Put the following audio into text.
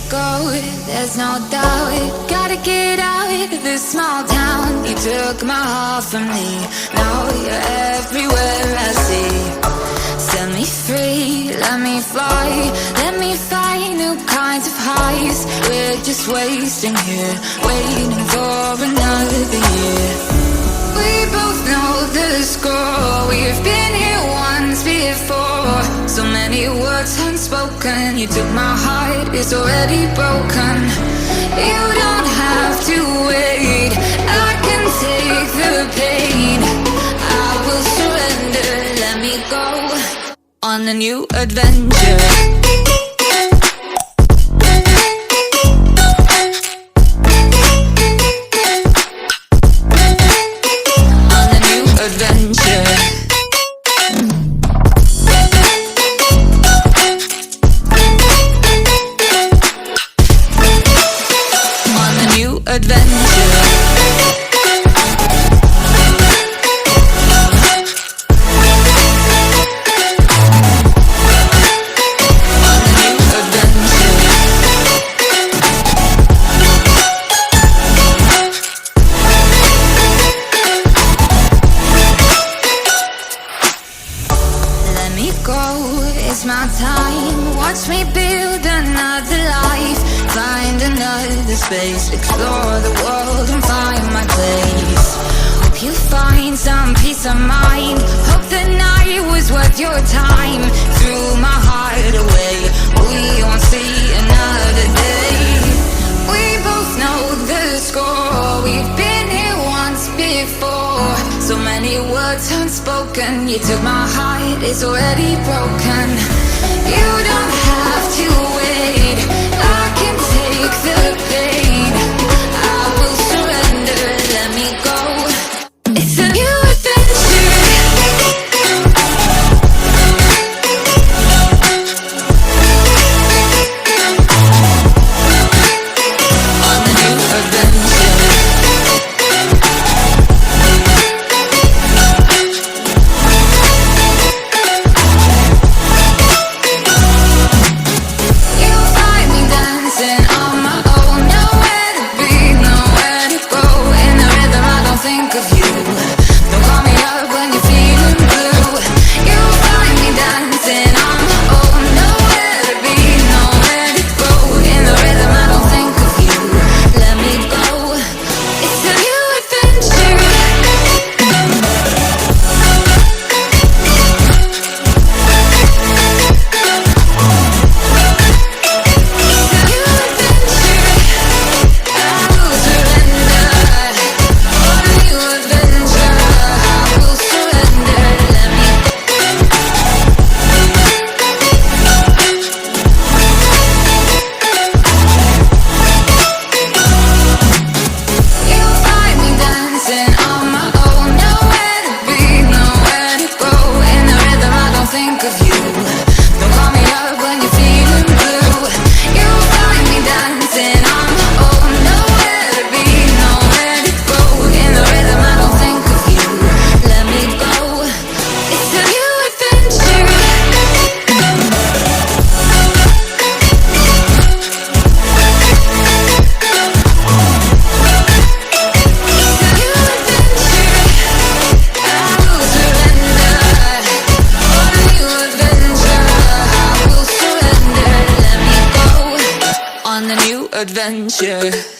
go, there's no doubt. Gotta get out of this small town. You took my heart from me, now you're everywhere I see. Set me free, let me fly, let me find new kinds of highs. We're just wasting here, waiting for another year. We both know the score, we've been here once before. So many words unspoken, you took my heart, it's already broken. You don't have to wait, I can take the pain. I will surrender, let me go on a new adventure. It's my time, watch me build another life. Find another space, explore the world and find my place. Hope you find some peace of mind, hope the night was worth your time. Threw my heart away, we won't see another day. We both know the score, we've been here once before. So many words unspoken, you took my heart, it's already broken. You don't have to wait, I can take the pain. I will surrender, let me go. It's a new adventure. On a new adventure. Adventure.